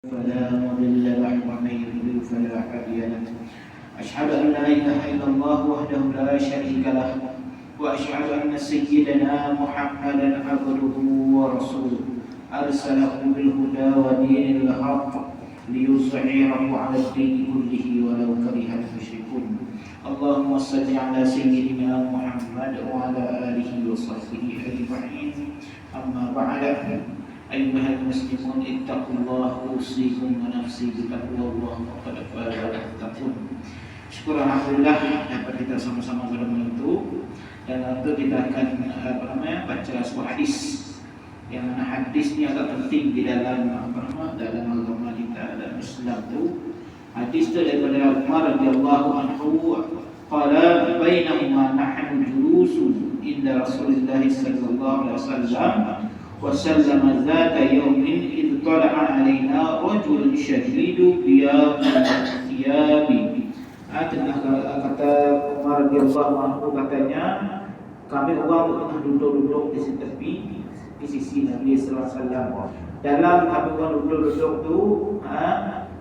فلا مضل له ومن يضلل فلا هادي له. أشهد أن لا إله إلا الله وحده لا شريك له وأشهد أن سيدنا محمدا عبده ورسوله أرسله بالهدى ودين الحق ليظهره على الدين كله ولو كره المشركون. اللهم صل على سيدنا محمد وعلى آله وصحبه أجمعين. أما بعد، أيها المسلمون اتقوا الله أوصيكم ونفسي بتقوى الله وقد فاز المتقون. Syukur alhamdulillah dapat kita sama-sama pada malam itu, dan nanti kita akan baca sebuah hadis yang mana hadis ini agak penting di dalam dalam agama kita dan Islam itu. Hadis itu daripada Umar radhiyallahu anhu, qala bainama nahnu julusun inda Rasulillah sallallahu alaihi wasallam وسلم ذات يوم إذ طلع علينا رجل شديد بياض الثياب. Kata Umar radhiyallahu anhu, katanya kami orang pernah duduk-duduk di tepi di sisi Nabi sallallahu alaihi wasallam. Dalam kami orang duduk-duduk tu,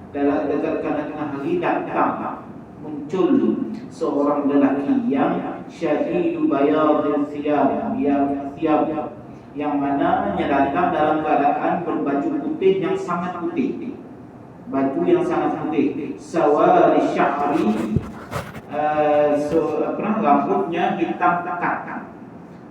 dalam dekat tengah hari datang muncul seorang lelaki yang syadidu bayadil thiyab, yang mana datang dalam keadaan berbaju putih yang sangat putih, baju yang sangat putih, sawari syahri, rambutnya hitam pekat,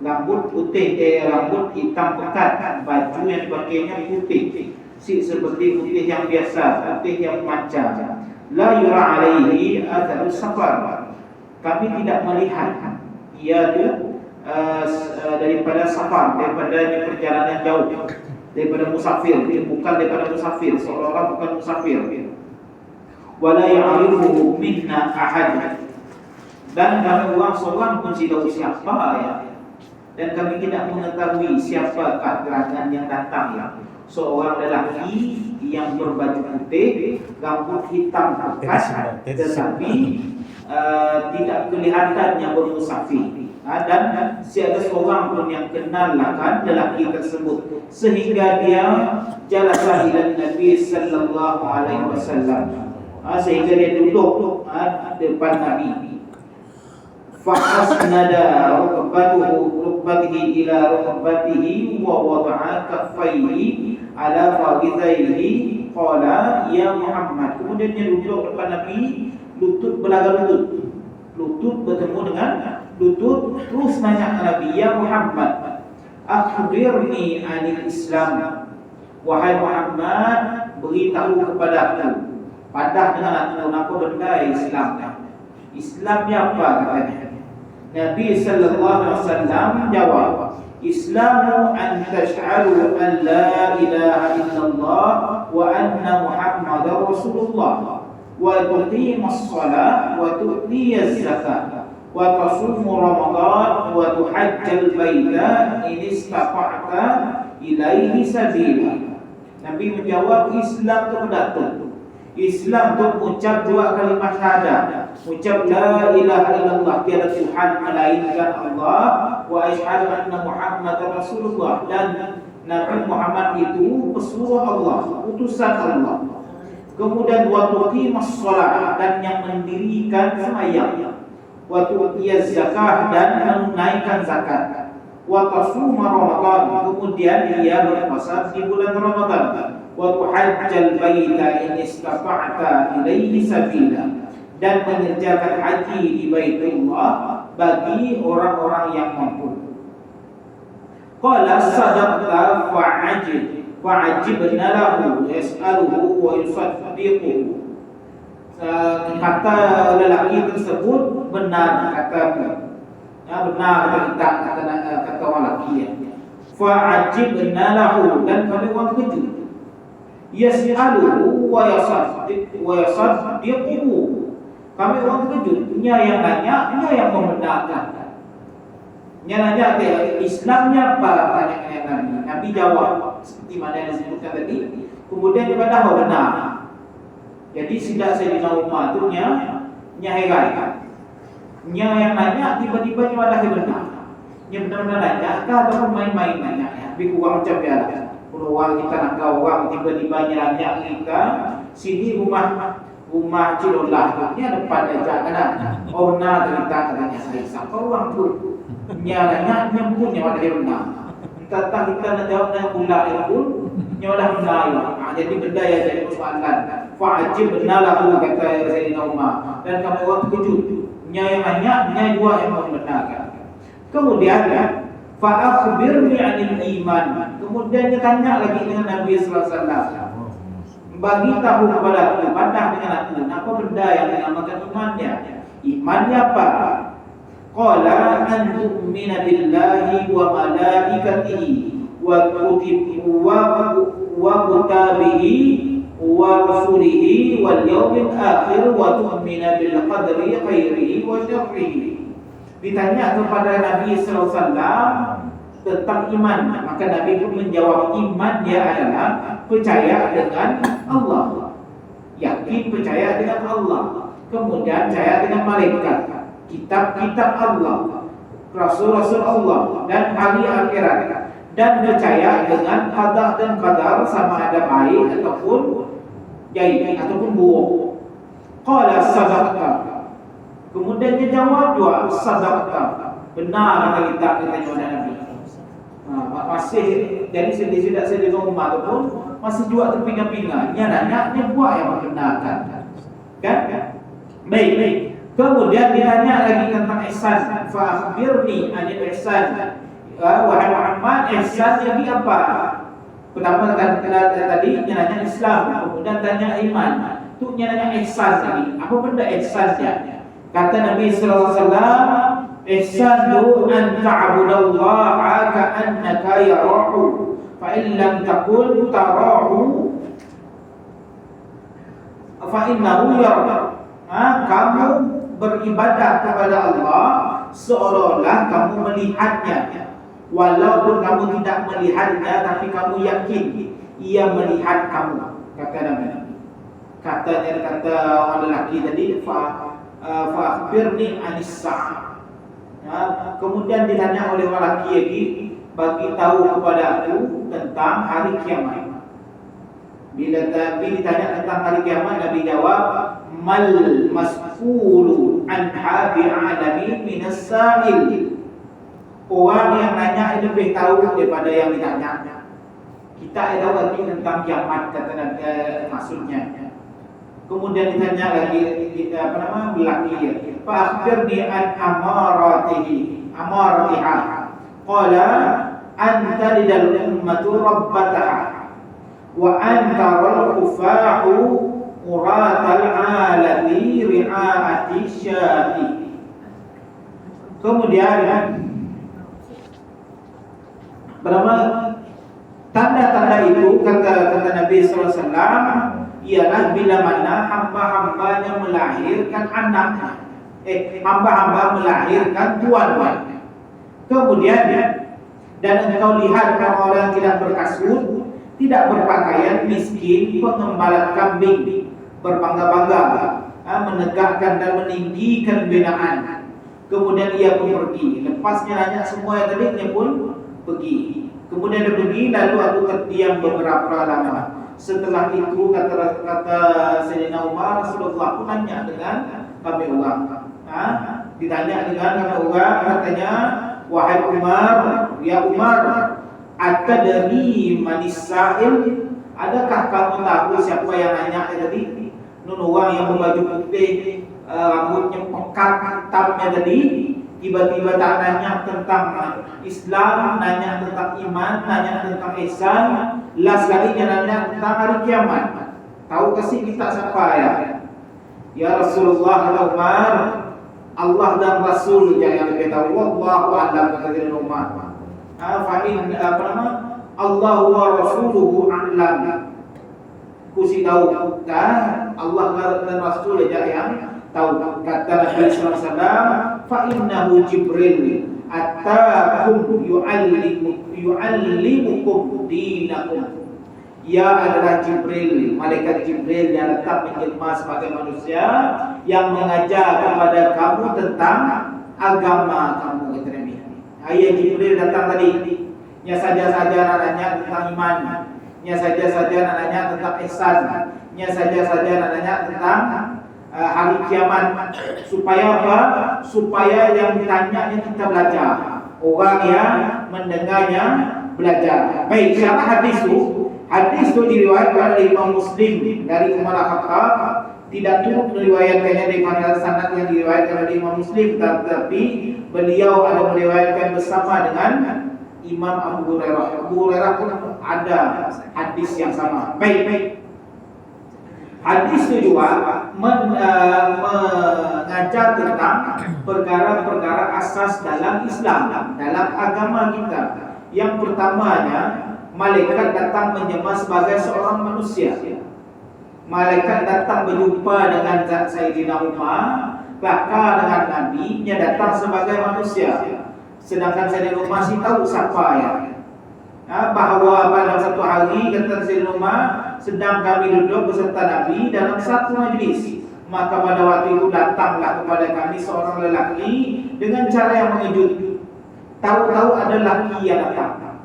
rambut putih, rambut hitam pekat, baju yang dipakainya putih, seperti putih yang biasa, putih yang macam. La yura alaihi atharus safar, kami tidak melihat ia tu daripada safar, daripada perjalanan jauh, daripada musafir, bukan daripada musafir, seolah-olah bukan musafir. Wala ya'rifu minna ahad, dan kami orang seorang pun tidak tahu siapa ya, dan kami tidak mengetahui siapakah gerangan yang datang ya. Seorang lelaki yang berbaju putih, rambut hitam pekat, tetapi tidak kelihatannya bermusafir. Dan tiada seorang pun yang kenal akan lelaki tersebut, sehingga dia jalasa ila Nabi sallallahu alaihi wasallam, sehingga dia duduk depan Nabi. Fa asnada rukbatihi ila rukbatihi wa wada'a kaffaihi ala faghidaihi, qala ya Muhammad. Kemudian dia duduk depan Nabi, lutut belaga lutut bertemu dengan lutut, terus nanya ke Nabi, ya Muhammad, akhbirni anil Islam, wahai Muhammad, beritahu kepadaku, padah dengan apa benda Islam. Islamnya apa katanya? Nabi sallallahu alaihi wasallam jawab, Islamu an tash'alu an la ilaha illallah wa anna Muhammadar Rasulullah wa tuqimas shalah wa tu'tiyaz zakat wa tasumu Ramadan wa tuhajjal baita in istata'ta ilaihi sabila. Nabi menjawab, Islam itu berdatuk. Islam itu ucap dua kalimat syahadat, ucap la ilaha illallah, tiada Tuhan melainkan Allah, wa asyhadu anna Muhammadar Rasulullah, dan Nabi Muhammad itu pesuruh Allah, utusan Allah. Kemudian wa tuqimas shalah, dan yang mendirikan sembahyang, wa tu'tiyaz zakah, dan menunaikan zakat, wa tasuma Ramadan, kemudian dia berpuasa di bulan Ramadan, wa tuhajjal baita in istata'ta ilaihi sabila, dan mengerjakan haji di Baitullah bagi orang-orang yang mampu. Qala sadaqta fa'ajibna lahu yas'aluhu wa yusaddiquhu. Kata lelaki tersebut benar, benar kata orang lelaki ya. Fa'ajibna lahu, dan kami orang terkejut. Yas'aluhu wa yusaddiquhu, kami orang terkejut. Nya yang nanya, nya yang membenarkan. Nya nanya Islamnya apa, tanya Nabi. Nabi jawab seperti mana yang disebutkan tadi. Kemudian dia tahu benar. Jadi tidak Sayyidina Umar itu nya heran. Nya yang nanya tiba-tiba nya benar. Nya benar-benar nanya, ataupun main-main nanya, lebih kurang macam biasa. Orang kita nak kau orang tiba-tiba nyanyak kita, sini rumah Cilolah tu, ni ada depan aja kan? Oh na cerita katanya saya siapa orang tu? Nyanya nyambung nyawa dari benar. Entah kita nak jawab dengan pula itu, nyawa dah benar. Jadi benda yang jadi persoalan. Fa'ajib benarlah tu kata Sayyidina Umar. Dan kami orang terkejut. Nyanya dua yang membenarkan. Kemudian fa'akhbirni 'anil iman. Kemudian dia tanya lagi dengan Nabi sallallahu alaihi wasallam. Bagi tahu kepada aku, bantah dengan aku, apa benda yang dinamakan imannya? Imannya apa? Qala an tu'mina billahi wa malaikatihi wa kutubihi wa kutabihi wa rusulihi wal yawmil akhir wa tu'mina bil qadri khairihi wa syarrihi. Ditanya kepada Nabi sallallahu alaihi wasallam tentang iman, maka Nabi pun menjawab iman dia adalah percaya dengan Allah, yakin percaya dengan Allah, kemudian percaya dengan malaikat, kitab-kitab Allah, rasul-rasul Allah dan hari akhirat, dan percaya dengan qada dan qadar sama ada baik ataupun jahat ataupun buruk. Qala sadaqta. Kemudian dia jawab juga sadaqta. Benar kata kita kepada Nabi. Masih jadi tidak saya dengan umat pun masih juga terpinga-pinga. Nyatanya buat yang membenarkan. Kan? Baik. Kemudian ditanya lagi tentang ihsan. Fa akhbirni 'anil ihsan. Wahai Muhammad, ihsan jadi apa? Pertama tadi nyatanya Islam, kemudian tanya iman. Tu nyatanya ihsan lagi. Apa benda ihsan dia? Kata Nabi sallallahu alaihi wasallam, ihsanu an ta'budallaha ka'annaka yarahu fa in lam takun tarahu fa innahu yarahu. Kamu beribadah kepada Allah seolah-olah kamu melihatnya, walaupun kamu tidak melihatnya tapi kamu yakin ia melihat kamu, kata Nabi. Kata orang lelaki tadi fa'akhbirni 'anis sa'ah. Kemudian ditanya oleh orang lelaki lagi, bagi tahu kepada aku tentang hari kiamat. Bila ditanya tentang hari kiamat, Nabi jawab, mal mas'ulu anha bi'alami minas sa'il. Orang yang nanya lebih tahu daripada yang ditanya. Kita tahu lagi tentang kiamat, kata Nabi, maksudnya. Kemudian ditanya lagi lelaki, fa akhbirni an amaratiha. Qala anta lidal ummatu rabbataha wa anta wal kufahu uratal alati ri'aati syati. Kemudian tanda-tanda itu kata Nabi sallallahu alaihi wasallam ialah bila mana hamba-hambanya melahirkan anaknya, hamba-hamba melahirkan tuan-tuannya. Kemudian dan engkau lihat orang-orang tidak berkasut, tidak berpakaian, miskin, pengembala kambing, berbangga-bangga, menegakkan dan meninggikan binaan. Kemudian ia pun pergi. Lepasnya nanya semua yang tadi, dia pun pergi. Kemudian dia pergi, lalu aku terdiam beberapa lama. Setelah itu kata Sayyidina Umar, Rasulullah pun tanya dengan kami orang. Ditanya dengan kami orang, katanya, wahai Umar, ya Umar, atadri manis sa'il? Adakah kamu tahu siapa yang nanya tadi? Nun orang yang berbaju putih, rambutnya pekat, hitamnya tadi, tiba-tiba tak nanya tentang Islam, nanya tentang iman, nanya tentang ihsan, last kali dia nanya tentang hari kiamat. Tahu kasih kita siapa ya? Ya Rasulullah, Umar, Allah dan Rasul yang lebih tahu. Wallahu a'lam, kata Sayyidina Umar. Fa'in Allah wa Rasuluhu a'lam. Kusi tahu kan Allah dan Rasul saja yang tahu. Kata Nabi sallallahu alaihi wasallam, fa innahu Jibril atakum yu'allimukum dinakum. Ia adalah Jibril, malaikat Jibril yang tetap menjelma sebagai manusia, yang mengajar kepada kamu tentang agama kamu, kata Nabi. Ayat Jibril datang tadi, nya saja-saja nanya tentang iman, nya saja-saja nanya tentang ihsan, nya saja-saja nanya tentang hari kiamat. Supaya apa? Supaya yang ditanyanya kita belajar, orang yang mendengarnya belajar. Baik, siapa hadis itu? Hadis itu diriwayatkan oleh Imam Muslim dari Umar Al-Khattab, tidak turut meriwayatkannya dari sanad yang diriwayatkan oleh Imam Muslim, tetapi beliau ada meriwayatkan bersama dengan Imam Abu Hurairah. Abu Hurairah pun ada hadis yang sama. Baik. Hadis itu juga mengajar tentang perkara-perkara asas dalam Islam, dalam agama kita. Yang pertamanya, malaikat datang menyembah sebagai seorang manusia. Malaikat datang berjumpa dengan Sayyidina Umar, kelakar dengan Nabi, nya datang sebagai manusia. Sedangkan Sayyidina Umar masih tahu siapa ya. Bahawa pada satu hari kata Sayyidina Umar, sedang kami duduk beserta Nabi dalam satu majlis. Maka pada waktu itu datanglah kepada kami seorang lelaki dengan cara yang mengejut. Tahu-tahu ada lelaki yang datang,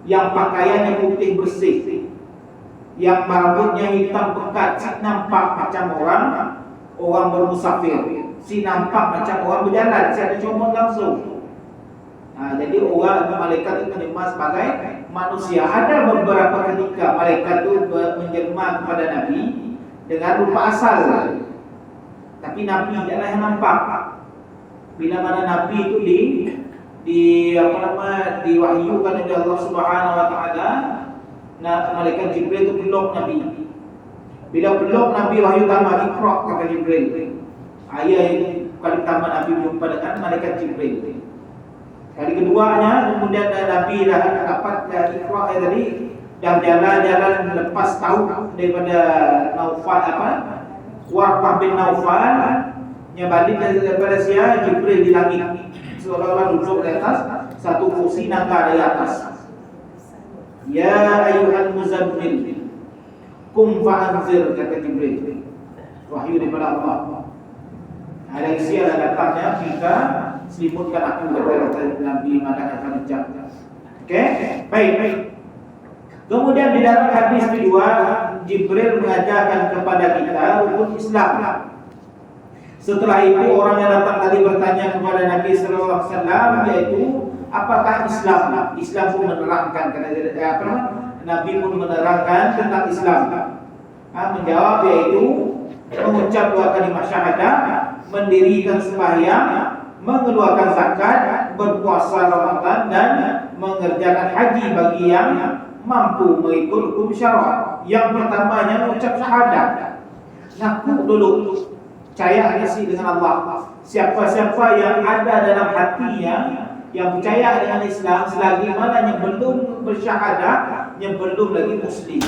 yang pakaiannya putih bersih, yang rambutnya hitam pekat, si nampak macam orang bermusafir, si nampak macam orang berjalan, si ada comot langsung. Jadi orang malaikat itu menjelma sebagai manusia. Ada beberapa ketika malaikat itu menjelma kepada Nabi dengan rupa asal, tapi Nabi adalah yang nampak. Bila mana Nabi itu diwahyukan oleh Allah Subhanahu Wa Taala, malaikat Jibril itu peluk Nabi. Bila peluk Nabi, wahyu pertama Iqra, kata Jibril. Ayat yang kali pertama Nabi berjumpa dengan malaikat Jibril. Kali keduanya kemudian Nabi dah dapat Iqra tadi, dah jalan-jalan lepas tahu daripada Naufal Warqah bin Naufal, yang balik daripada Sia, Jibril di langit seolah-olah duduk di atas satu kursi naga di atas. Ya ayyuhal muzammil, kum fa'anzir, kata Jibril. Wahyu daripada Allah. Ada isi ada datangnya, kita selimutkan aku, kata Nabi Muhammad akan menjawab. Okey, baik. Kemudian di dalam hadis kedua, Jibril mengajarkan kepada kita rukun Islam. Setelah itu orang yang datang tadi bertanya kepada Nabi sallallahu alaihi wasallam, yaitu apakah Islam? Islam pun menerangkan, Nabi pun menerangkan tentang Islam. Menjawab yaitu mengucap dua kalimat syahadat, mendirikan sembahyang, mengeluarkan zakat, berpuasa Ramadan, dan mengerjakan haji bagi yang mampu mengikut hukum syarak. Yang pertamanya mengucap syahadat, ngaku dulu percaya isi dengan Allah. Siapa-siapa yang ada dalam hatinya yang percaya dengan Islam, selagi mana yang belum bersyahadat, yang belum lagi Muslim.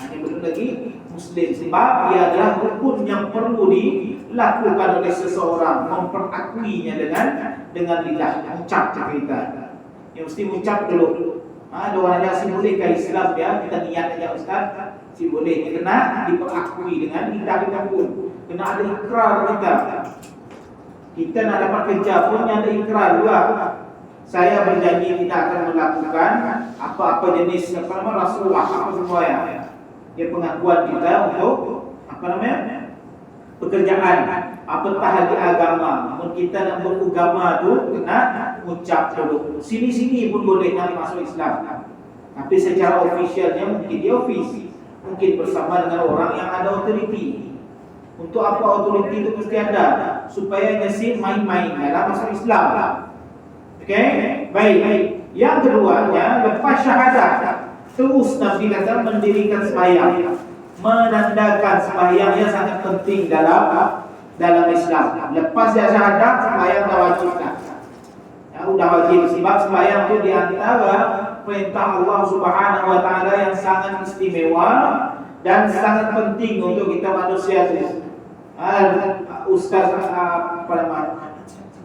Yang belum lagi Muslim, sebab ia adalah rukun yang perlu dilakukan oleh seseorang, memperakuinya dengan lidah, ucap kita. Yang mesti ucap dulu. Ada orang yang si bolehkah Islam ya? Kita niat aja Ustaz, si boleh, kena diperakui dengan lidah kita pun. Kena ada ikrar kita. Kita nak dapat kerja pun ada ikrar juga. Saya berjanji tidak akan melakukan apa-apa jenis rasuah, apa semua ya. Dia pengakuan kita untuk pekerjaan, apatah lagi agama. Namun kita nak beragama tu kena ucap dulu. Sini-sini pun boleh nak masuk Islam. Tapi secara ofisialnya mungkin dia ofisi, mungkin bersama dengan orang yang ada otoriti. Untuk apa otoriti itu mesti ada? Supaya nyasin main-main dalam masuk Islam. Okey? Baik. Yang keduanya, lepas syahadat, terus Nabi kata mendirikan sembahyang, menandakan sembahyang yang sangat penting dalam Islam. Lepas syahadat, sembahyang dah wajib dah. Sudah wajib, sebab sembahyang itu di antara perintah Allah Subhanahu Wa Taala yang sangat istimewa dan sangat penting untuk kita manusia itu. Ustaz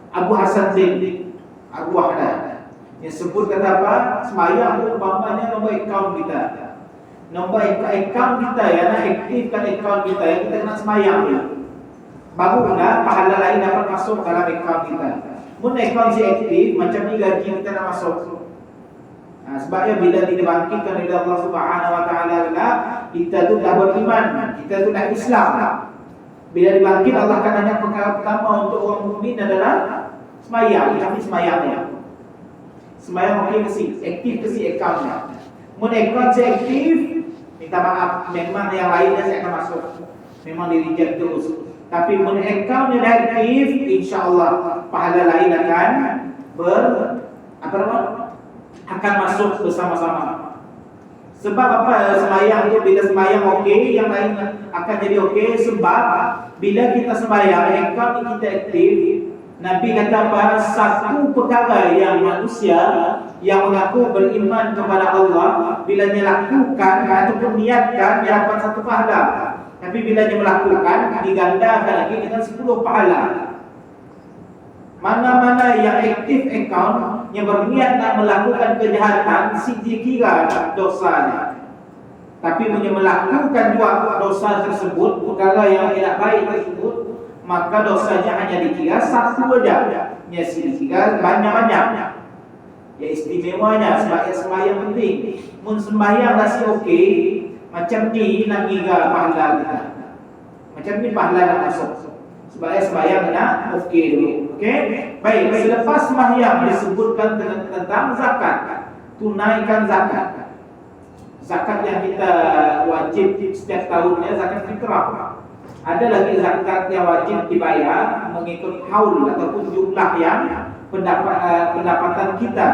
Abu Hasan Din Abu Ahmad yang sebut kata apa? Sembahyang itu umpamanya nombor akaun kita. Nombor akaun kita ya, nak aktifkan akaun kita ya, kita kena sembahyang ya. Barulah pahala lain dapat masuk dalam akaun kita. Mun akaun si aktif, macam ni gaji kita nak masuk. Sebabnya bila dibangkitkan oleh Allah Subhanahu wa taala, kita tu dah beriman, kita tu dah Islam. Bila dibangkit, Allah akan tanya perkara pertama untuk orang mukmin adalah sembahyang. Tapi sembahyangnya, sembahyang okey ke si, aktif ke si akaunnya. Mun akaun saya aktif, minta maaf, memang yang lainnya saya akan masuk, memang di reject terus. Tapi mun akaunnya dah aktif, insya-Allah pahala lain akan akan masuk bersama-sama. Sebab apa? Sembahyang itu bila sembahyang okey, yang lain akan jadi okey. Sebab bila kita sembahyang, akaun kita aktif, Nabi kata apa? Satu perkara yang manusia yang mengaku beriman kepada Allah, bila dia lakukan ataupun niatkan, dia dapat satu pahala. Tapi bila dia melakukan, digandakan lagi dengan 10 pahala. Mana-mana yang aktif akaun yang berniat nak melakukan kejahatan, si dia kira dosanya. Tapi bila melakukan dua dosa tersebut, perkara yang tidak baik tersebut, maka dosanya hanya dikira satu saja. Ya, si dikira banyak-banyak. Ya, istimewanya sebab sembahyang penting. Mun sembahyang nasi okey, macam ni nak kira pahala kita. Macam ni pahala nak masuk. Sebab sembahyang nak okey dulu. Okey? Baik, selepas sembahyang disebutkan tentang zakat. Tunaikan zakat. Zakat yang kita wajib setiap tahunnya zakat fitrah. Ada lagi zakat yang wajib dibayar mengikut haul ataupun jumlah yang pendapatan kita.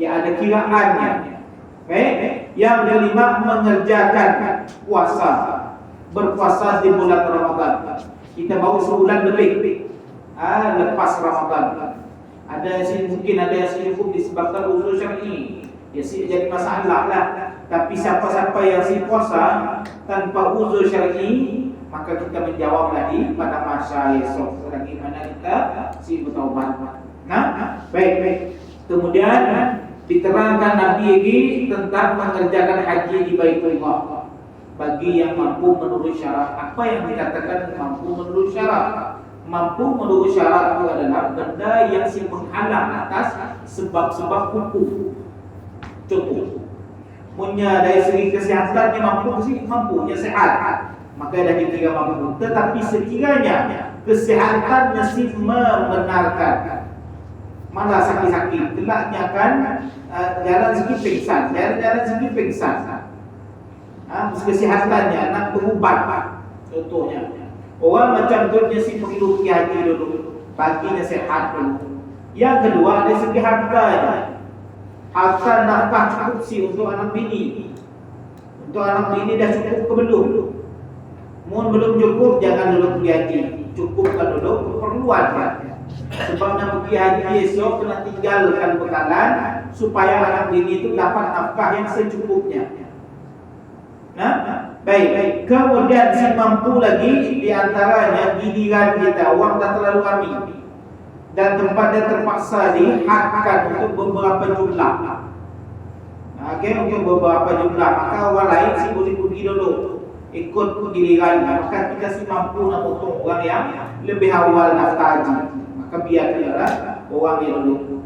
Ya, ada kiraannya. Baik, yang kelima mengerjakan puasa. Berpuasa di bulan Ramadan. Kita baru sebulan lebih lepas Ramadan. Ada mungkin ada yang sibuk disebabkan uzur syar'i. Ya, jadi masalah lah. Tapi siapa-siapa yang si puasa tanpa uzur syar'i, maka kita menjawab lagi pada masa esok. Lagi mana kita si bertaubat. Baik. Kemudian diterangkan Nabi lagi tentang mengerjakan haji di Baitullah bagi yang mampu menurut syarat. Apa yang dikatakan mampu menurut syarat? Mampu menurut syarat itu adalah benda yang si menghalang atas sebab-sebab hukum. Contoh, punya dari segi kesehatannya mampu, dia sehat, maka dah dikira mampu. Tetapi sekiranya kesehatannya si membenarkan, mana sakit-sakit, telaknya kan jalan sikit pingsan, jalan sikit pingsan. Kesehatannya nak berubat, contohnya orang macam tu dia si perlu pergi haji dulu, baginya sehat dulu. Yang kedua dari segi hartanya, harta nafkah cukup si untuk anak bini. Untuk anak bini dah cukup ke belum? Mun belum cukup, jangan dulu pergi haji, cukupkan dulu keperluan kan. Sebab nak pergi haji esok kena tinggalkan bekalan supaya anak bini itu dapat nafkah yang secukupnya. Baik. Kemudian si mampu lagi di antaranya giliran kita, uang tak terlalu ramai dan tempat dia terpaksa dihadkan untuk beberapa jumlah. Untuk beberapa jumlah, maka orang lain si boleh pergi dulu ikut giliran. Maka kita si mampu nak potong orang yang lebih awal daftar haji, maka biar orang yang dulu.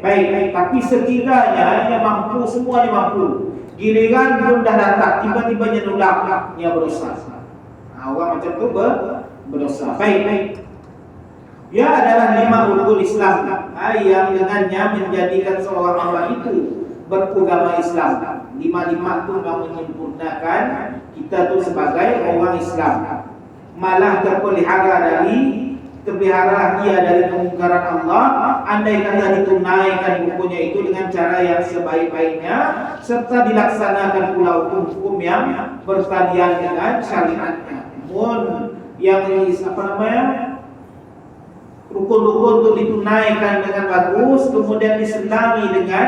Baik. Tapi sekiranya yang mampu, semuanya mampu, giliran pun dah datang, tiba-tiba dia nolak, dia berdosa. Orang macam tu berdosa. Baik. Ia adalah 5 rukun Islam yang dengannya menjadikan seorang hamba itu beragama Islam. 5 tu menyempurnakan kita tu sebagai orang Islam. Malah terpelihara ia dari kemungkaran Allah, andai kata ditunaikan hukumnya itu dengan cara yang sebaik-baiknya, serta dilaksanakan pula hukum-hukum yang bertalian dengan syariatnya. Yang rukun-rukun itu ditunaikan dengan bagus, kemudian diselami dengan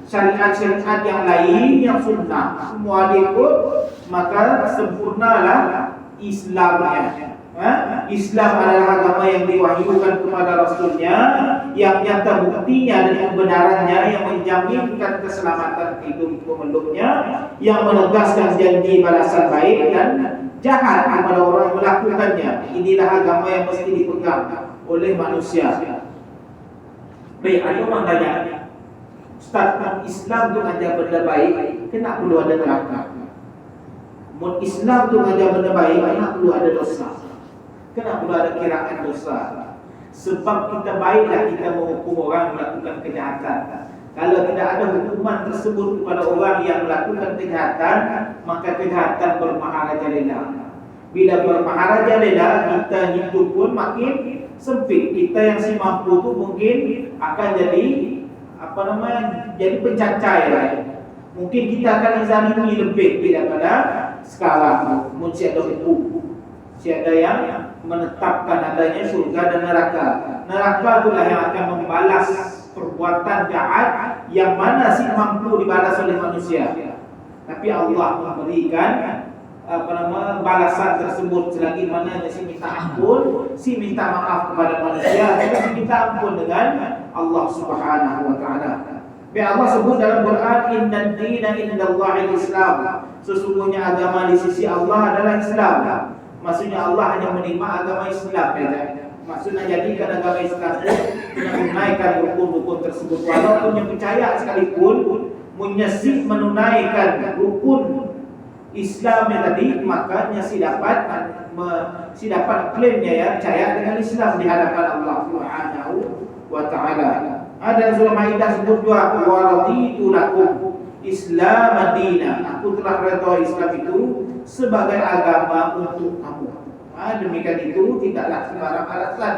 syariat-syariat yang lain yang sunnah, semua diikut, maka sempurnalah Islamnya. Islam adalah agama yang diwahyukan kepada Rasulnya, yang nyata buktinya dan kebenarannya, yang menjaminkan keselamatan hidup pemeluknya, yang menegaskan janji balasan baik dan jahat kepada orang yang melakukannya. Inilah agama yang mesti dipegang oleh manusia. Baik, ada orang tanya, Ustaz, Islam tu ajar benda baik, kenapa perlu ada neraka? Islam tu ajar benda baik, kenapa perlu ada dosa? Kenapa perlu ada kiraan dosa? Sebab kita baiklah kita menghukum orang melakukan kejahatan. Kalau tidak ada hukuman tersebut kepada orang yang melakukan kejahatan, maka kejahatan bermaharajalela. Bila bermaharajalela, kita hidup pun makin sempit. Kita yang si mampu tu mungkin akan jadi jadi pencacai lah. Mungkin kita akan dizalimi lebih daripada sekarang. Mungkin ada hukum, ada yang menetapkan adanya surga dan neraka. Neraka itulah yang akan membalas perbuatan jahat yang mana si mampu dibalas oleh manusia. Tapi Allah memberikan balasan tersebut selagi mana si minta ampun, si minta maaf kepada manusia, si minta ampun dengan Allah Subhanahu wa taala. Allah sebut dalam Quran, inna dina indallahil Islam. Sesungguhnya agama di sisi Allah adalah Islam. Maksudnya Allah hanya menerima agama Islam. Maksudnya jadikan agama Islam menunaikan rukun-rukun tersebut. Walaupun yang percaya sekalipun menyesik menunaikan rukun Islam yang tadi, makanya si dapat klaimnya ya percaya dengan Islam di hadapan Allah Subhanahu wa taala. Ada surah Maidah sebut juga wa raditu lakum Islam madina. Aku telah redha Islam itu sebagai agama untuk kamu. Demikian itu tidaklah sembarang alasan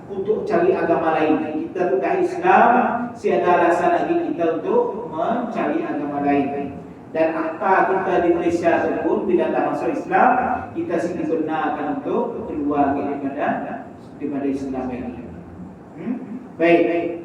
untuk cari agama lain. Kita sudah Islam, tiada alasan lagi kita untuk mencari agama lain. Dan akta kita di Malaysia pun bila dah masuk Islam, kita sini benarkan untuk keluar daripada Islam ini. Baik.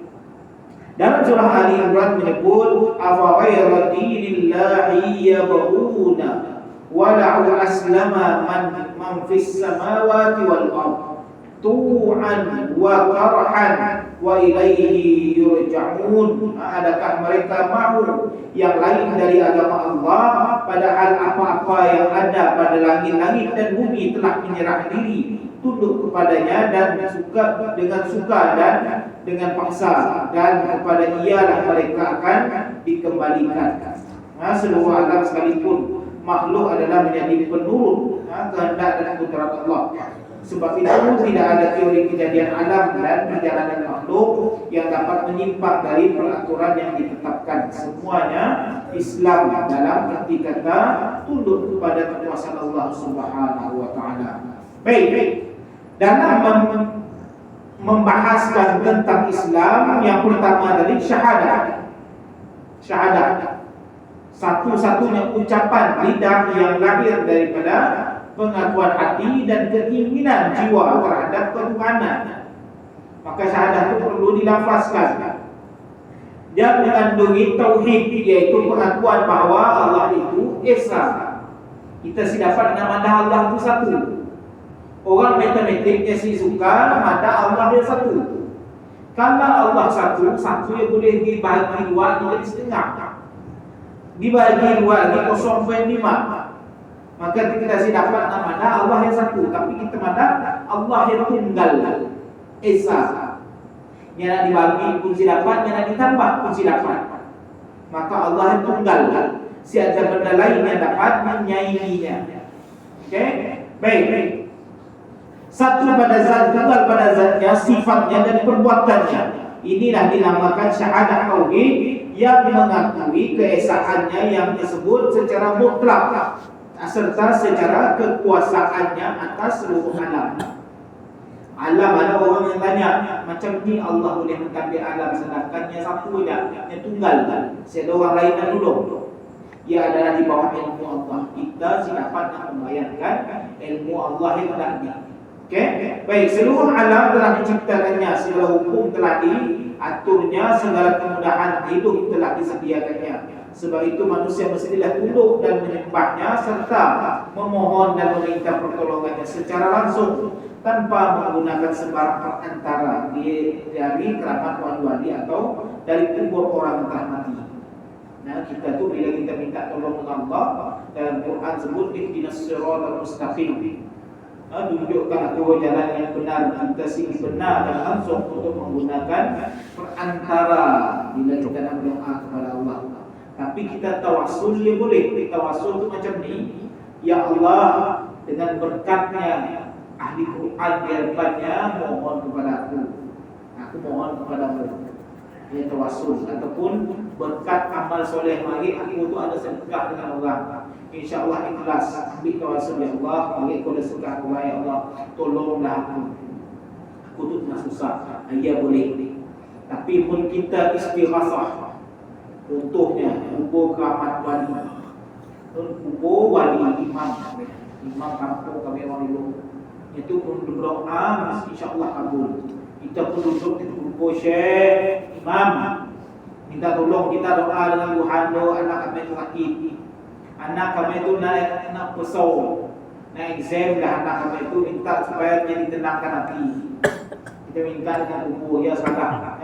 Dalam surah Ali Imran menyebut afa ghayra dinillahi yabghuna wa la'u aslama man fis samawati wal ardh tu'an wa karhan wa ilaihi yurja'un. Adakah mereka mahu yang lain dari agama Allah, padahal apa-apa yang ada pada langit-langit dan bumi telah menyerah diri tunduk kepadanya dan dengan suka dan dengan paksa, dan kepada ialah mereka akan dikembalikan. Seluruh alam sekalipun makhluk adalah menjadi penurut kehendak dan kudrat Allah. Sebab itu tidak ada teori kejadian alam dan perjalanan makhluk yang dapat menyimpang dari peraturan yang ditetapkan. Semuanya Islam dalam arti kata tunduk kepada kekuasaan Allah Subhanahu wa taala. Baik. Dalam membahaskan tentang Islam, yang pertama tadi syahadat. Satu-satunya ucapan lidah yang lahir daripada pengakuan hati dan keinginan jiwa terhadap ketuhanan. Maka syahadat itu perlu dilafazkan. Dia mengandungi tauhid, yaitu pengakuan bahawa Allah itu Esa. Kita dapat nama Allah itu satu. Orang matematiknya suka ada Allah dia satu. Kalau Allah satu yang boleh dibagi dua jadi setengah. Dibagi dua lagi 0.5. Maka kita dapat nama Allah yang satu, tapi kita ada Allah yang tunggal, Esa. Yang dibagi pun dapat, yang ditambah pun dapat. Maka Allah yang tunggal. Tiada benda lain yang dapat menyainginya. Okey? Baik. Satu pada zat, tunggal pada zatnya, sifatnya dan perbuatannya. Inilah dinamakan syahadat tauhid yang mengakui keesaannya yang disebut secara mutlak serta secara kekuasaannya atas seluruh alam. Alam ada orang yang tanya, macam ni Allah boleh mentadbir alam sedangkannya satu je, yang tunggal. Tiada orang lain yang tolong. Ia adalah di bawah ilmu Allah. Kita dapat membayangkan ilmu Allah yang tadi. Okey, baik, seluruh alam telah diciptakannya, segala hukum telah diaturnya, segala kemudahan hidup telah disediakannya. Sebab itu manusia mestilah tunduk dan menyembahnya serta memohon dan meminta pertolongannya secara langsung tanpa menggunakan sembarang perantara dari kerabat wali atau dari kubur orang yang telah mati. Nah, kita tu bila kita minta tolong dengan Allah, dalam Quran sebut ihdinas siratal mustaqim. Tunjukkan aku jalan yang benar. Kita sini benar dan langsung untuk menggunakan perantara bila kita nak berdoa kepada Allah. Tapi kita tawassul dia boleh. Tawassul tu macam ni, ya Allah, dengan berkatnya ahli Quran di hadapannya, mohon kepada aku mohon kepadamu. Dia tawassul. Ataupun berkat amal soleh mari aku tu ada sedekah dengan orang, InsyaAllah ikhlas, ambil tawassul, ya Allah, mari aku ada sedekah dengan ya Allah, tolonglah aku tu tengah susah. Ya boleh. Tapi pun kita istighasah, contohnya kubur keramat wali, kubur wali imam kampung kami orang dulu, itu pun berdoa insyaAllah kabul. Kita pun duduk di kubur syekh imam, minta tolong kita doa dengan Tuhan. Anak kami itu sakit, anak kami itu nak pesau, nak exam dah, anak kami itu minta supaya dia ditenangkan hati. Kita minta dengan kubur, ya salah,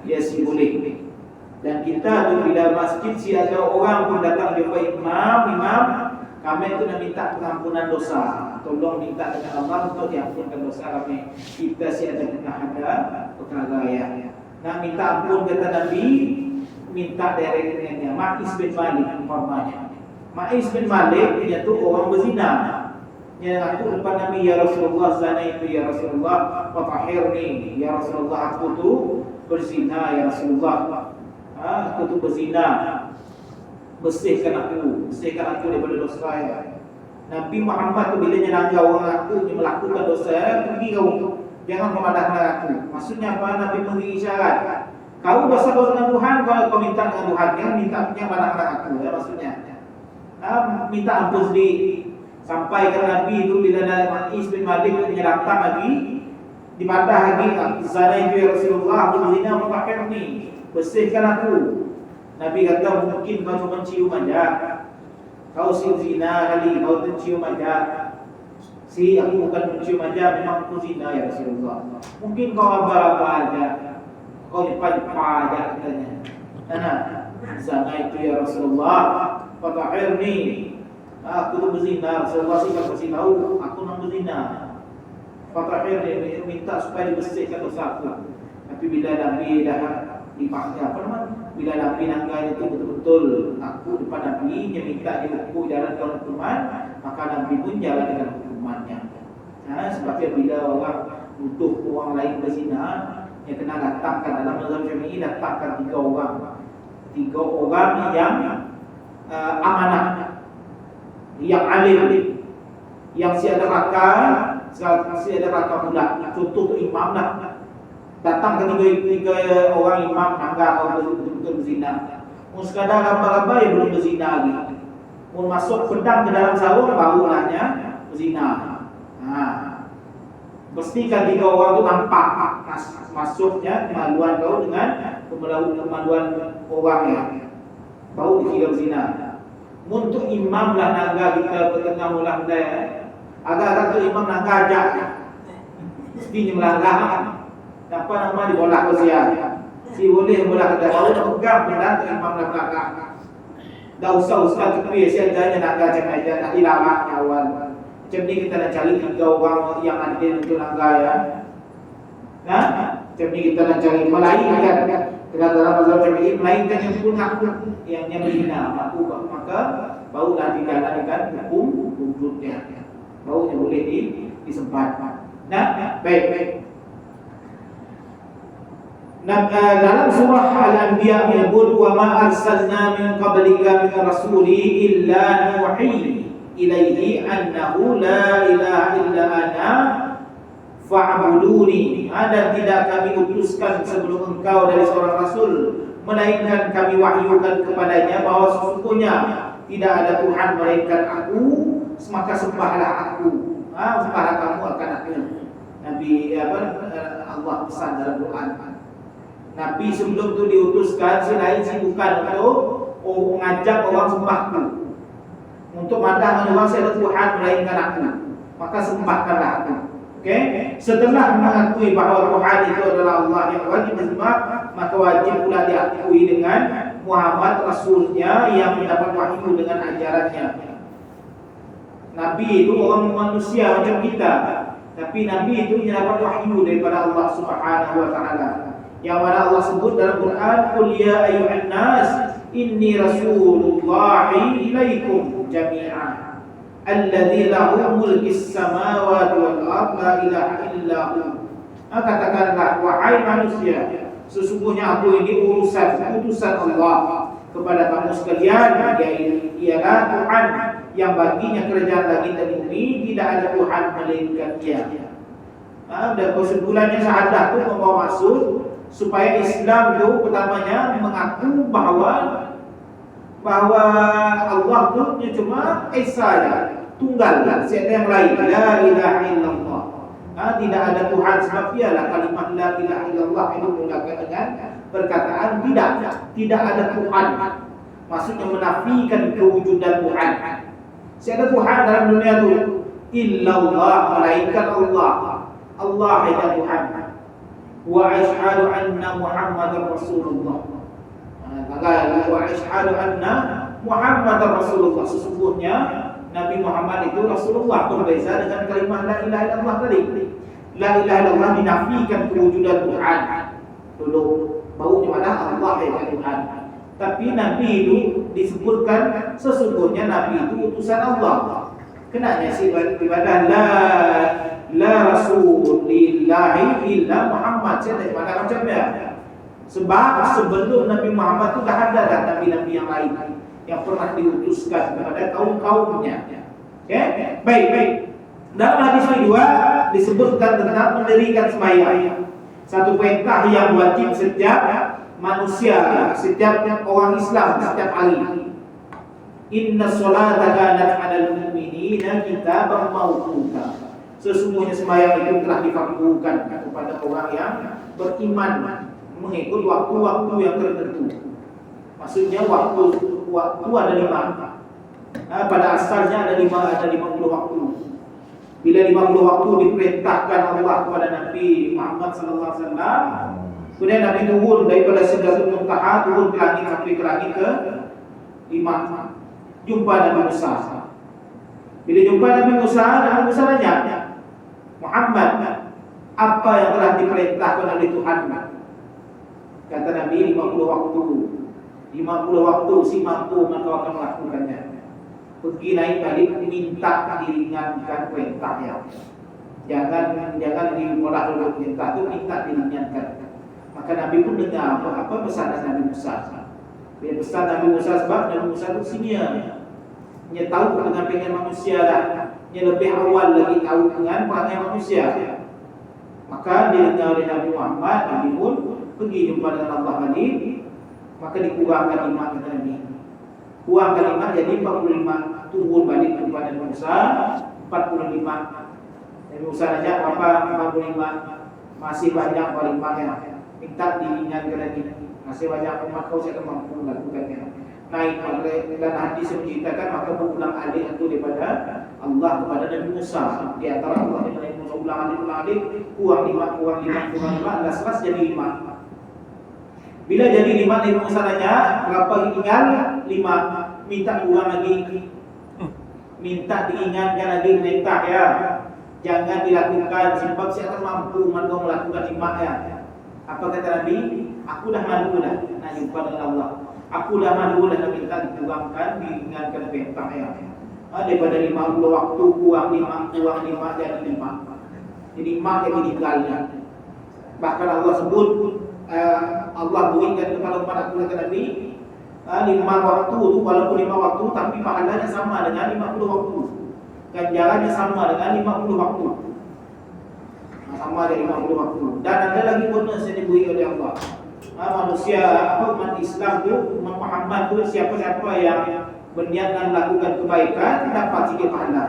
ya si boleh. Dan kita tu bila masjid si ada orang pun datang jumpa imam, kami tu nak minta pengampunan dosa. Tolong minta dengan Allah untuk diampunkan dosa kami. Kita si ada perkara ya. Nak minta ampun kata Nabi, minta dari dengannya. Ma'is bin Malik umpamanya. Ma'is bin Malik dia tu orang berzina. Dia aku depan Nabi, ya Rasulullah, zina itu ya Rasulullah, fatahirni ya Rasulullah, aku tu berzina ya Rasulullah. Aku tu berzina, bersihkan aku daripada dosa ya. Nabi Muhammad tu bila dia nangga orang aku dia melakukan dosa, pergi kau, jangan memandangkan aku. Maksudnya apa? Nabi memberi isyarat, kau dosa dengan Tuhan, kau minta dengan Tuhan, jangan minta memandangkan aku ya, maksudnya minta ampun sendiri. Sampai ke Nabi itu bila Ma'is bin Malik dia datang lagi, dipatah lagi, zina itu ya Rasulullah, aku berzina, memakai ni, bersihkan aku. Nabi kata, mungkin kau cuma cium aja, kau si zina kali, kau cium aja. Si aku bukan mencium aja, memang aku zina ya Rasulullah. Mungkin kau apa-apa aja, kau jepah-jepah aja katanya. Zina itu ya Rasulullah, fatahirni, aku tu berzina. Rasulullah sih kalau kasih tahu aku nak berzina. Fatahirni, minta supaya dibersihkan dosa aku. Tapi bila Nabi dah dipakai bila Nabi nanggai itu betul-betul aku depan Nabi, dia minta dia hukum jalan dengan hukuman, maka Nabi pun jalan dengan hukumannya. Sebabnya bila orang butuh orang lain berzina, yang kena datangkan dalam mazhab Syafi'i, datangkan tiga orang yang amanah, yang alim, yang si ada raka pula. Contoh tu imam lah, datang ketiga orang imam nangga orang betul-betul berzina. Sekadar gambar-gambar yang belum berzina lagi, masuk pedang ke dalam sarung barunya berzina. Pastikan tiga orang tu nampak masuknya kemaluan kau dengan kemaluan orang yang baru dikira berzina. Untuk imam lah nangga kita bertengah ulang dia, agak-agak tu imam nangga ajak, mestinya melanggar. Apa nama dibolak ke siap, si boleh bolak ke dalam, nak pegang benda tu imam dah belakang. Dah usah ustaz tepi, siadanya nangga macam aja, nak dilarang awal. Macam ni kita nak cari tiga orang yang adil untuk nangga ya. Macam ni kita nak cari melainkan kita dalam mazhab Syafi'i, melainkan yang pun ngaku yang berzina, maka barulah dijalankan hukum wujudnya, barunya boleh disempat. Baik. Dalam surah Al-Anbiya menyebut, wa ma arsalna min qablika min rasuli illa nuhi ilaihi annahu la ilaha illa ana fa'buduni. Dan tidak kami utuskan sebelum engkau dari seorang rasul, melainkan kami wahyukan kepadanya bahawa sesungguhnya tidak ada Tuhan melainkan aku, maka sembahlah aku. Sembahlah kamu akan aku. Nabi Allah pesan dalam Quran. Nabi sebelum tu diutuskan selain bukan untuk mengajak orang sembahku, untuk madah orang saya Tuhan melainkan aku, maka sembahkanlah aku. Okay? Setelah mengakui bahawa Tuhan itu adalah Allah yang wajib disembah, maka wajib pula diakui dengan Muhammad Rasulnya yang mendapat wahyu dengan ajarannya. Nabi itu orang manusia macam kita, tapi Nabi itu mendapat wahyu daripada Allah Subhanahu Wa Taala. Yang mana Allah sebut dalam Quran, "Qul ya ayyuhan nas, inni rasulullahi ilaikum jami'an. Alladzi lahu mulkis samawati wal ardi la ilaha illa hu." Katakanlah, wahai manusia, sesungguhnya aku ini utusan Allah kepada kamu sekalian. Ialah Tuhan yang baginya kerajaan langit dan bumi, tidak ada Tuhan melainkan Dia. Dan kesimpulannya syahadah itu membawa maksud supaya Islam itu pertamanya mengaku bahawa Allah itu cuma Esa, tunggal, tiada yang lain. La ilaha illallah. Tidak ada Tuhan, sebab ialah kalimat la ilaha illallah itu mulakan dengan perkataan tidak ada Tuhan. Maksudnya menafikan kewujudan Tuhan. Tiada Tuhan dalam dunia itu illallah, melainkan Allah. Allah adalah Tuhan. Wa asyhadu anna Muhammadar Rasulullah. Wa asyhadu anna Muhammadar Rasulullah. Sesungguhnya Nabi Muhammad itu Rasulullah, berbeza dengan kalimat la ilaha illallah tadi. La ilaha illallah dinafikan kewujudan Tuhan. Dulu baunya mana Allah adalah Tuhan. Tapi Nabi itu disebutkan sesungguhnya Nabi itu utusan Allah. Kenanya sih ibadah la rasulillahi illa Muhammad. Saya tak mana macamnya. Sebab sebelum Nabi Muhammad itu dah ada nabi-nabi yang lain yang pernah diutuskan kepada kaum-kaumnya. Okay? Baik. Dalam hadis kedua disebutkan tentang mendirikan sembahyang. Satu perintah yang wajib setiap manusia, setiap orang Islam setiap hari. Inna sholata kanat 'alal mu'minina kitaban mawquta. Sesungguhnya sembahyang itu telah difardukan kepada orang yang beriman mengikut waktu-waktu yang tertentu. Maksudnya waktu ada 5. Pada asalnya ada 50 waktu. Bila 50 waktu diperintahkan Allah kepada Nabi Muhammad sallallahu alaihi wasallam, kemudian Nabi turun daripada Sidratul Muntaha turun ke langit sampai ke langit ke 5. Jumpa Nabi Musa. Bila jumpa Nabi Musa nanya, Muhammad, apa yang telah diperintahkan oleh Tuhan? Kata Nabi, 50 waktu. 50 waktu si mampu maka akan melakukannya. Pergi naik balik minta diringankan perintahnya. Jangan dimurah dulu perintah itu, minta diringankan. Maka Nabi pun dengar apa pesanan Nabi Musa. Dia pesan Nabi Musa sebab Nabi Musa itu senior. Dia tahu dengan pengen manusia dah. Dia lebih awal lagi tahu dengan perangai manusia. Maka didengar oleh Nabi Muhammad, Nabi pun pergi jumpa dengan Allah lagi. Maka dikurangkan 5 kata Nabi. Kurang kalimat jadi 45. Turun balik kepada Nabi Musa 45. Nabi Musa nanya apa 45? Masih banyak 45 yang minta diringankan lagi. Masih banyak umat kau saya akan mampu melakukannya. Naik dan hadis yang menceritakan maka berulang alik itu daripada Allah kepada Nabi Musa. Di antara Allah dan Nabi Musa ulang alik kurang 5 11 jadi 5. Bila jadi 5 Nabi Musa nanya berapa tinggal 5, minta kurang lagi. Minta diingatkan lagi perintah ya. Jangan dilakukan sebab saya akan mampu kau melakukan 5 ya. Apa kata Nabi? Aku dah malu dah nak jumpa dengan Allah. Aku dah malu dah nak minta dikurangkan, diingatkan perintah ya. Daripada 50 waktu kurang 5 jadi 5. Jadi 5 yang meninggalnya. Bahkan Allah sebut Allah berikan kepada umat aku kata Nabi 5 waktu tu walaupun 5 waktu tapi pahalanya sama dengan 50 waktu. Ganjarannya sama dengan 50 waktu. Sama dengan 50 waktu. Dan ada lagi bonus yang diberi oleh Allah. Manusia umat Islam tu, umat Muhammad tu siapa-siapa yang berniat dan melakukan kebaikan dapat 3 pahala.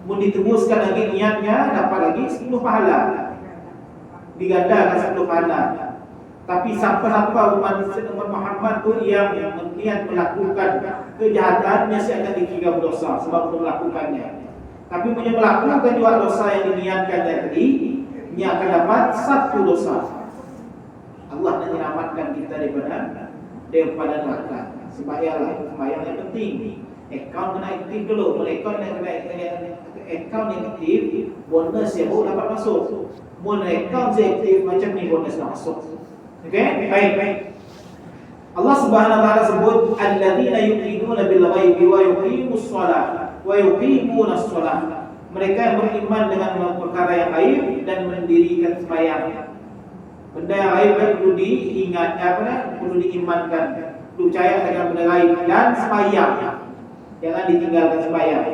Mun ditebuskan lagi niatnya dapat lagi 10 pahala. Digandakan 10 pahala. Tapi siapa-siapa umat Muhammad tu yang berniat melakukan kejahatan mesti akan dikira berdosa sebab melakukannya. Tapi punya melakukan juga dosa yang diniatkan tadi, ia akan dapat 1 dosa. Allah nak menyelamatkan kita daripada neraka. Sembahyanglah, sembahyang yang penting. Akaun kena aktif dulu. Kalau akaun yang aktif, bonus yang baru dapat masuk. Mun akaun aktif macam ni bonus dah masuk. Okey, baik. Allah Subhanahu wa taala sebut alladzina yu'minuna bil ghaibi wa yuqimus shalah wa yuqimunas shalah. Mereka yang beriman dengan perkara yang gaib dan mendirikan sembahyang. Benda yang gaib perlu diingat, perlu diimankan, perlu percaya dengan benda gaib dan sembahyang. Jangan ditinggalkan sembahyang.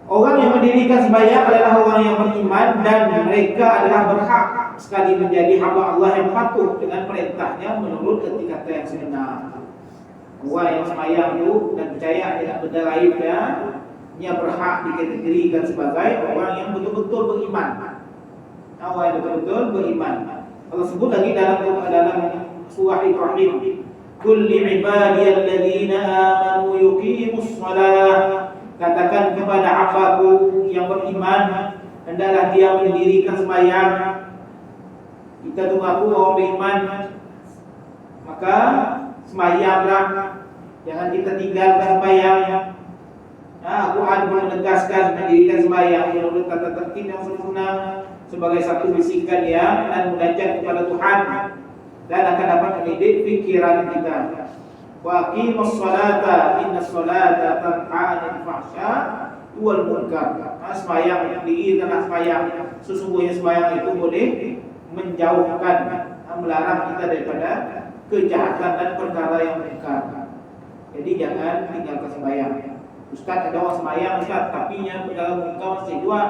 Orang yang mendirikan sembahyang adalah orang yang beriman dan mereka adalah berhak sekali menjadi hamba Allah yang patuh dengan perintahnya menurut kata yang sebenar. Orang yang sembahyang itu dan percaya dengan benda gaibnya, dia berhak dikategorikan sebagai orang yang betul-betul beriman. Orang yang betul-betul beriman. Allah sebut lagi dalam surah Ibrahim, "Qul li'ibadiyalladzina amanu yuqimus shalah." Katakan kepada hambaku yang beriman, hendaklah dia mendirikan sembahyang. Kita tunggu aku orang beriman, maka sembahyanglah, jangan kita tinggalkan sembahyang. Al-Quran pun menegaskan mendirikan sembahyang menurut tata tertib yang sempurna sebagai satu bisikan yang dan mengajak kepada Tuhan dan akan dapat mendidik fikiran kita. Wa aqimus sholata innas sholata tanha 'anil fahsya wal munkar. Sembahyang dirikanlah sembahyang. Sesungguhnya sembahyang itu boleh menjauhkan, melarang kita daripada kejahatan dan perkara yang munkar. Jadi jangan tinggalkan sembahyang. Ustaz ada orang sembahyang Ustaz, tapi yang perkara munkar masih juga,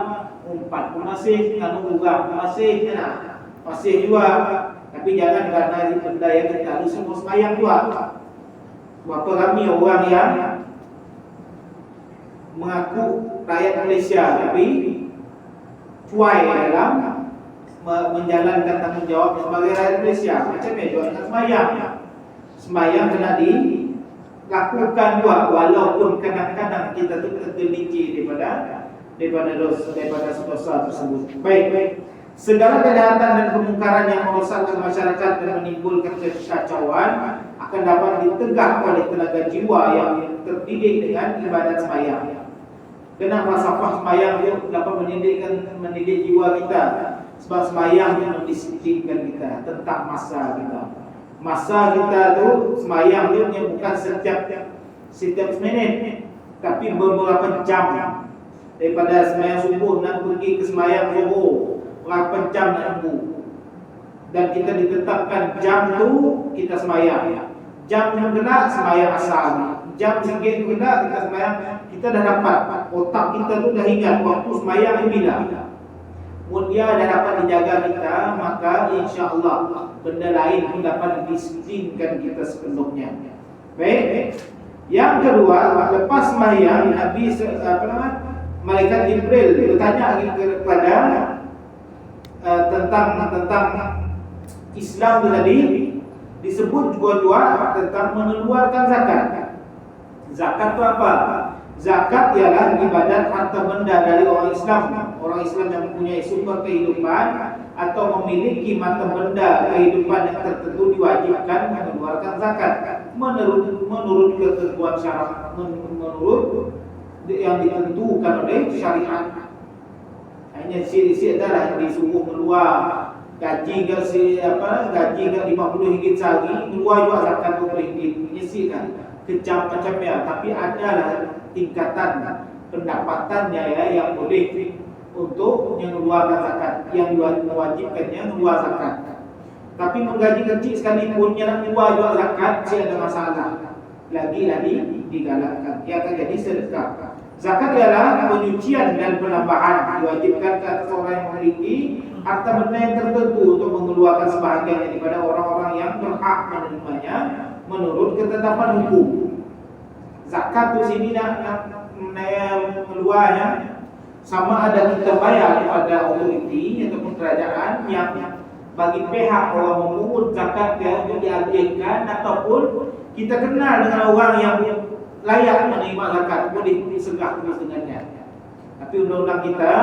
umpat pun masih, kanu juga masih, masih juga. Tapi jangan karena benda yang kita harus semua sembahyang juga. Berapa ramai orang yang mengaku rakyat Malaysia tapi cuai dalam menjalankan tanggungjawab sebagai rakyat Malaysia. Macam ni juga dengan sembahyang. Sembahyang kena dilakukan juga walaupun kadang-kadang kita tergelincir daripada dosa tersebut. Baik. Segala kejahatan dan kemungkaran yang merosakkan masyarakat dan menimbulkan kekacauan akan dapat ditegak oleh tenaga jiwa yang terdidik dengan ibadat sembahyang. Kena falsafah sembahyang dia dapat mendidik jiwa kita. Sebab sembahyang dia mendisiplinkan kita tentang masa kita. Masa kita tu sembahyang dia bukan setiap minit, tapi beberapa jam. Daripada sembahyang subuh nak pergi ke sembahyang zuhur, berapa jam nak tunggu. Dan kita ditetapkan jam tu kita sembahyang. Jam yang kena sembahyang asar. Jam sikit tu kena kita sembahyang. Kita dah dapat, otak kita tu dah ingat waktu sembahyang ni bila. Dia dah dapat dijaga kita, maka insya-Allah benda lain pun dapat didisiplinkan kita sepenuhnya. Baik. Yang kedua, lepas sembahyang Nabi malaikat Jibril bertanya lagi kepada tentang Islam itu tadi. Disebut juga tentang mengeluarkan zakat. Zakat itu apa? Zakat ialah ibadat harta benda dari orang Islam. Orang Islam yang mempunyai sumber kehidupan atau memiliki mata benda kehidupan yang tertentu diwajibkan mengeluarkan zakat menurut ketentuan syarat, menurut yang ditentukan oleh syariat. Hanya isi adalah yang disuruh keluar gaji ke gaji ke 50 ringgit sehari, keluar juga zakat 20 ringgit. Isi kan kecam macamnya, tapi adalah tingkatan pendapatannya yang boleh untuk mengeluarkan zakat, yang diwajibkannya mengeluar zakat. Tapi menggaji kecil sekalipun yang nak keluar juga zakat, tidak ada masalah. Lagi digalakkan, ia akan jadi sedekah. Zakat ialah penyucian dan penambahan diwajibkan ke atas orang yang memiliki harta benda yang tertentu untuk mengeluarkan sebahagian daripada orang-orang yang berhak menerimanya menurut ketetapan hukum. Zakat tu sini nak keluarnya sama ada kita bayar kepada otoriti ataupun kerajaan yang bagi pihak orang memungut zakat dia untuk diagihkan, ataupun kita kenal dengan orang yang layak menerima zakat, boleh disegah terus dengannya. Tapi undang-undang kita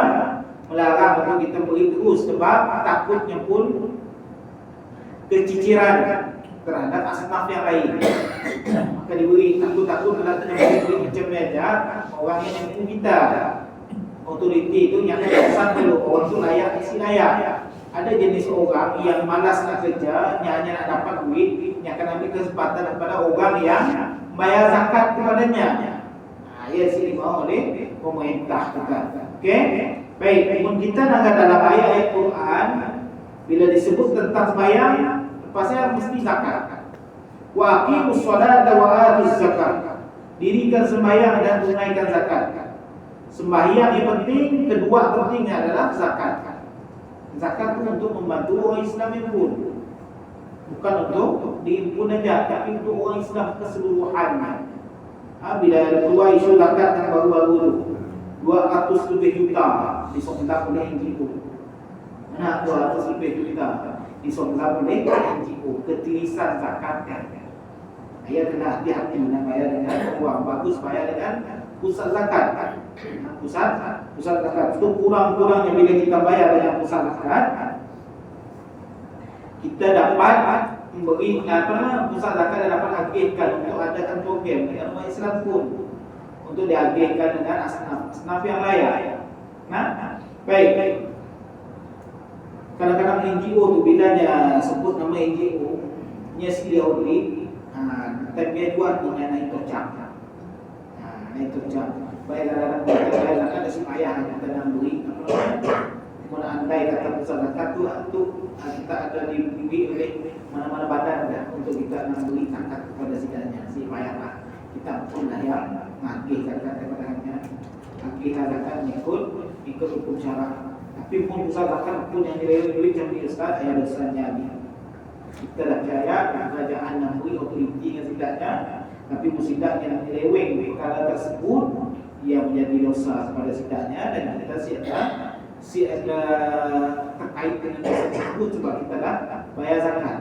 melarang untuk kita beri terus sebab takutnya pun keciciran terhadap asnaf yang lain. Maka diberi takut nak beri macam meja orang yang mampu kita. Otoriti itu yang dasar dulu, orang tu layak isi layak. Ada jenis orang yang malas nak kerja, hanya nak dapat duit, yang akan ambil kesempatan daripada orang yang bayar zakat kepadanya. Ya sini mau oleh pemerintah kita. Okey. Baik, kita nak dalam ayat Quran bila disebut tentang sembahyang, lepasnya mesti zakat. Wa aqimus sholata wa atuz zakat. Dirikan sembahyang dan tunaikan zakat. Sembahyang yang penting, kedua pentingnya adalah zakat. Zakat itu untuk membantu orang Islam yang pun, bukan untuk diimpun saja, tapi untuk orang Islam keseluruhan. Bila keluar isu zakat yang baru-baru 200 lebih juta disoklat oleh NGO. Mana 200 lebih juta disoklat oleh NGO. Ketirisan zakat. Ayah kena hati-hati nak bayar dengan uang bagus, bayar dengan pusat zakat. Pusat zakat itu kurang-kurangnya bila kita bayar dengan pusat zakat, kita dapat memberi pusat zakat dan dapat agihkan untuk adakan program dengan umat Islam pun, untuk diagihkan dengan asnaf yang layak. Baik. Kadang-kadang NGO tu bilanya sebut nama NGO nya sekali tapi dia buat dengan naik tercap. Naik tercap. Baik kadang-kadang kita bayar zakat ada supaya kita nak beri mana andai kata pusat zakat tu kita ada diberi oleh mana-mana badan dah untuk kita nak beri zakat kepada sidanya. Si payahlah kita pun dah yang ngagih zakat kepada hanya ngagih zakat ikut hukum syarak. Tapi pun pusat zakat pun yang nilai duit yang di Ustaz ayah dosanya ni. Kita dah percaya kerajaan nak beri otoriti dengan sidanya, tapi musidaknya nak nyeleweng perkara tersebut yang menjadi dosa kepada sidanya, dan kita siapa terkait dengan dosa tersebut sebab kita dah bayar zakat.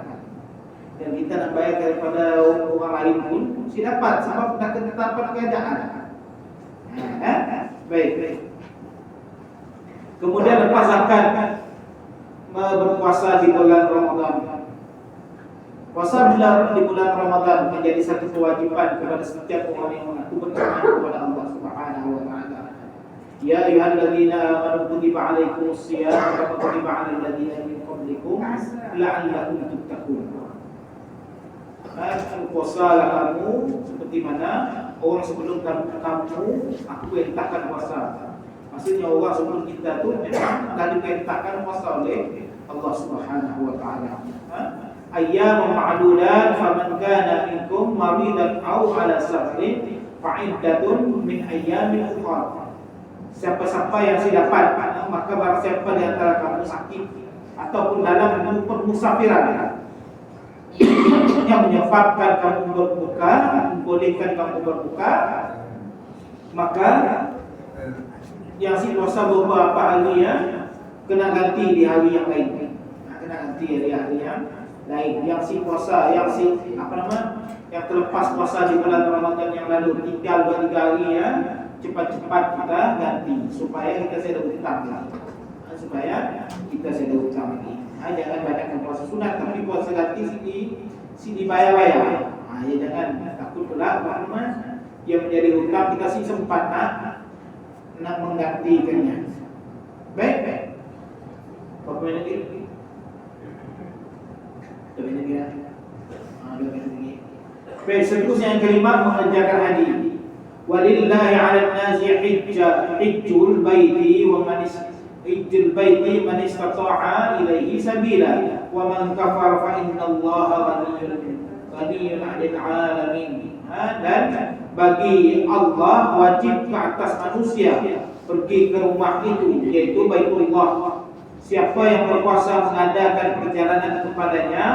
Dan kita nak bayar daripada orang lain pun mesti dapat sebab dah ketetapan kerajaan. Baik. Kemudian lepas zakat berpuasa di bulan Ramadan. Puasa di bulan Ramadan menjadi satu kewajiban kepada setiap orang yang mengaku beriman kepada Allah Subhanahu wa taala. Ya ayyuhalladzina amanu kutiba alaikumus shiyam kama kutiba alal ladzina min qablikum la'allakum tattaqun. Puasalah kamu seperti mana orang sebelum kamu aku perintahkan puasa. Maksudnya orang sebelum kita tu memang dah diperintahkan puasa oleh Allah Subhanahu wa taala. Ayyamun ma'dudat faman kana minkum maridan aw ala safarin fa'iddatun min ayyamin ukhra. Siapa-siapa yang dapat, maka barang siapa di antara kamu sakit ataupun dalam permusafiran yang menyebabkan kamu berbuka, membolehkan kamu berbuka, maka yang puasa beberapa hari kena ganti di hari yang lain. Kena ganti di hari yang lain. Yang puasa, yang terlepas puasa di bulan Ramadan yang lalu tinggal 2-3 hari cepat-cepat kita ganti supaya kita sudah hutang lagi. Jangan banyakkan puasa sunat, tapi puasa ganti sini bayar-bayar. Jangan takut pula yang menjadi hutang kita sempat nak menggantikannya. Baik. Berapa minit lagi? 2 minit lagi. Baik, seterusnya yang kelima mengerjakan haji. Walillahi 'alan nasi hajjul baiti wa man hajjul baiti man istata'a ilaihi sabila wa man kafara fa innallaha ghaniyyun 'anil 'alamin. Dan bagi Allah wajib ke atas manusia pergi ke rumah itu, yaitu Baitullah. Siapa yang berkuasa mengadakan perjalanan kepadanya,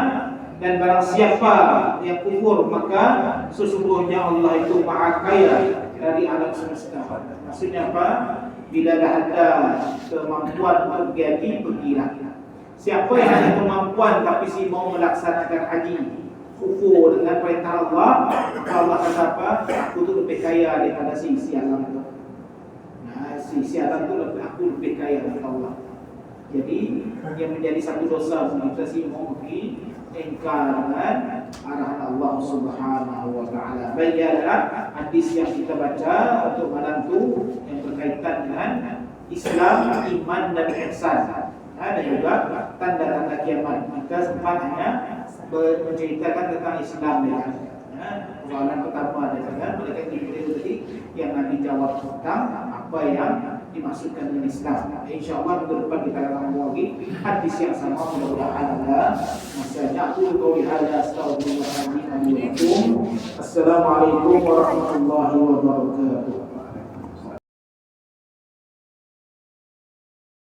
dan barang siapa yang kufur, maka sesungguhnya Allah itu maha kaya dari alam semesta. Maksudnya apa? Bila dah ada kemampuan untuk pergi, pergilah. Siapa yang ada kemampuan tapi si mau melaksanakan haji, kufur dengan perintah Allah, maka Allah kata apa? Aku tu lebih kaya daripada si alam tu. Si alam tu aku lebih kaya daripada Allah. Jadi yang menjadi satu dosa kita si mau pergi ingkar dengan arahan Allah Subhanahu wa taala. Baiklah hadis yang kita baca untuk malam tu yang berkaitan dengan Islam, iman dan ihsan. Dan juga tanda-tanda kiamat. Kita sempat hanya menceritakan tentang Islam ya. Soalan pertama adalah mereka tadi yang Nabi jawab tentang apa yang dimaksudkan dengan Islam. InsyaAllah minggu depan kita akan ngomong lagi hadis yang sama, mudah-mudahan ada masanya. Aku qauli hadza, astagfirullahaladzim. Assalamualaikum warahmatullahi wabarakatuh.